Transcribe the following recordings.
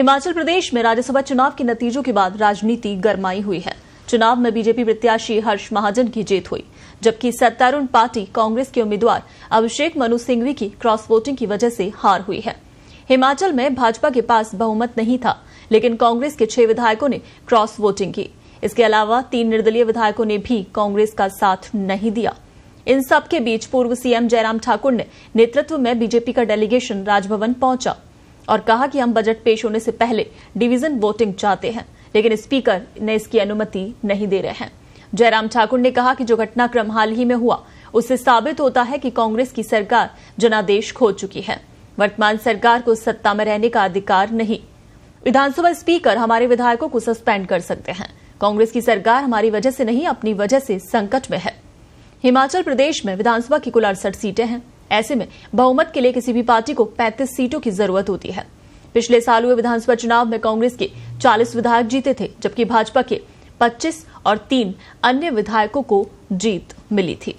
हिमाचल प्रदेश में राज्यसभा चुनाव के नतीजों के बाद राजनीति गरमाई हुई है। चुनाव में बीजेपी प्रत्याशी हर्ष महाजन की जीत हुई, जबकि सत्तारूढ़ पार्टी कांग्रेस के उम्मीदवार अभिषेक मनु सिंघवी की क्रॉस वोटिंग की वजह से हार हुई है। हिमाचल में भाजपा के पास बहुमत नहीं था, लेकिन कांग्रेस के 6 विधायकों ने क्रॉस वोटिंग की। इसके अलावा 3 निर्दलीय विधायकों ने भी कांग्रेस का साथ नहीं दिया। इन सब के बीच पूर्व सीएम जयराम ठाकुर ने नेतृत्व में बीजेपी का डेलीगेशन राजभवन पहुंचा और कहा कि हम बजट पेश होने से पहले डिवीजन वोटिंग चाहते हैं, लेकिन स्पीकर ने इसकी अनुमति नहीं दे रहे हैं। जयराम ठाकुर ने कहा कि जो घटनाक्रम हाल ही में हुआ, उससे साबित होता है कि कांग्रेस की सरकार जनादेश खो चुकी है। वर्तमान सरकार को सत्ता में रहने का अधिकार नहीं। विधानसभा स्पीकर हमारे विधायकों को सस्पेंड कर सकते हैं। कांग्रेस की सरकार हमारी वजह से नहीं, अपनी वजह से संकट में है। हिमाचल प्रदेश में विधानसभा की कुल 68 सीटें हैं। ऐसे में बहुमत के लिए किसी भी पार्टी को 35 सीटों की जरूरत होती है। पिछले साल हुए विधानसभा चुनाव में कांग्रेस के 40 विधायक जीते थे, जबकि भाजपा के 25 और 3 अन्य विधायकों को जीत मिली थी।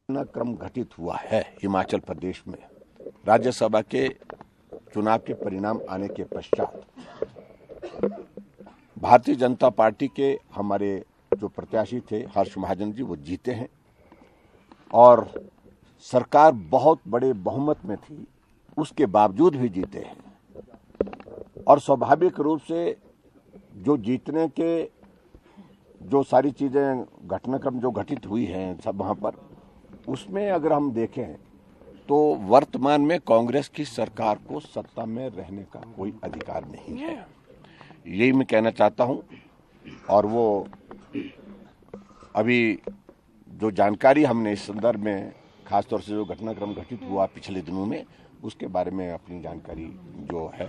क्रम घटित हुआ है हिमाचल प्रदेश में। राज्यसभा के चुनाव के परिणाम आने के पश्चात भारतीय जनता पार्टी के हमारे जो प्रत्याशी थे हर्ष महाजन जी, वो जीते हैं और सरकार बहुत बड़े बहुमत में थी, उसके बावजूद भी जीते हैं। और स्वाभाविक रूप से जो जीतने के जो सारी चीजें घटनाक्रम जो घटित हुई हैं सब वहां पर, उसमें अगर हम देखें तो वर्तमान में कांग्रेस की सरकार को सत्ता में रहने का कोई अधिकार नहीं है, यही मैं कहना चाहता हूं। और वो अभी जो जानकारी हमने इस संदर्भ में खासतौर से जो घटनाक्रम घटित हुआ पिछले दिनों में, उसके बारे में अपनी जानकारी जो है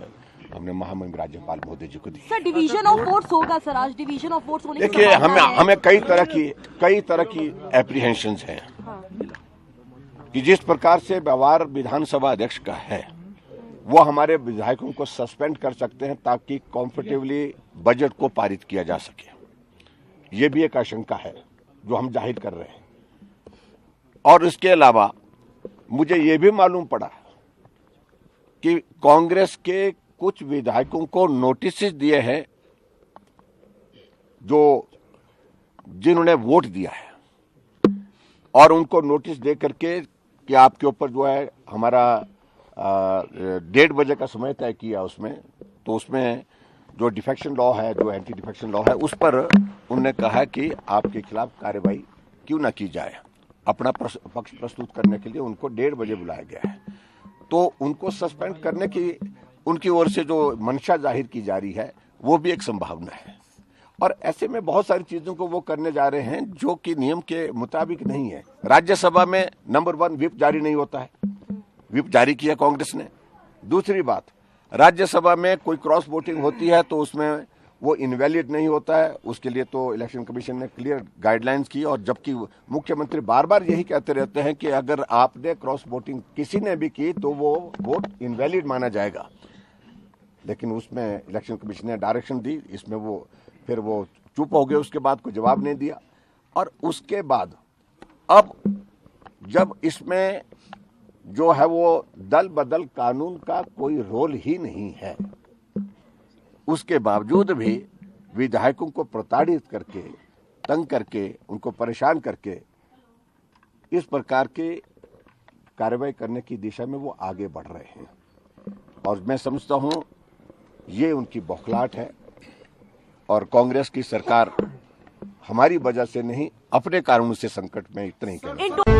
हमने महामहिम राज्यपाल महोदय जी को दी। सर, डिवीजन ऑफ वोट्स होगा सर, आज डिवीजन ऑफ वोट्स होने की देखिए, हमें कई तरह की एप्रीहेंशंस हैं कि जिस प्रकार से व्यवहार विधानसभा अध्यक्ष का है, वो हमारे विधायकों को सस्पेंड कर सकते हैं ताकि कंफर्टेबली बजट को पारित किया जा सके। ये भी एक आशंका है जो हम जाहिर कर रहे हैं। और इसके अलावा मुझे ये भी मालूम पड़ा कि कांग्रेस के कुछ विधायकों को नोटिस दिए हैं जिन्होंने वोट दिया है, और उनको नोटिस दे करके कि आपके ऊपर जो है हमारा 1:30 बजे का समय तय किया उसमें, तो उसमें जो डिफेक्शन लॉ है, जो एंटी डिफेक्शन लॉ है, उस पर उन्होंने कहा कि आपके खिलाफ कार्रवाई क्यों ना की जाए। अपना पक्ष प्रस्तुत करने के लिए उनको 1:30 बजे बुलाया गया है। तो उनको सस्पेंड करने की उनकी ओर से जो मंशा जाहिर की जा रही है, वो भी एक संभावना है। और ऐसे में बहुत सारी चीजों को वो करने जा रहे हैं जो कि नियम के मुताबिक नहीं है। राज्यसभा में नंबर 1 व्हिप जारी नहीं होता है, व्हिप जारी किया कांग्रेस ने। दूसरी बात, राज्यसभा में कोई क्रॉस वोटिंग होती है तो उसमें वो इनवैलिड नहीं होता है, उसके लिए तो इलेक्शन कमीशन ने क्लियर गाइडलाइंस की। और जबकि मुख्यमंत्री बार बार यही कहते रहते हैं कि अगर आपने क्रॉस वोटिंग किसी ने भी की तो वो वोट इनवैलिड माना जाएगा, लेकिन उसमें इलेक्शन कमीशन ने डायरेक्शन दी, इसमें वो फिर वो चुप हो गए, उसके बाद कोई जवाब नहीं दिया। और उसके बाद अब जब इसमें जो है वो दल बदल कानून का कोई रोल ही नहीं है, उसके बावजूद भी विधायकों को प्रताड़ित करके, तंग करके, उनको परेशान करके इस प्रकार के कार्रवाई करने की दिशा में वो आगे बढ़ रहे हैं। और मैं समझता हूं ये उनकी बौखलाहट है और कांग्रेस की सरकार हमारी वजह से नहीं, अपने कारणों से संकट में, इतना ही कहना।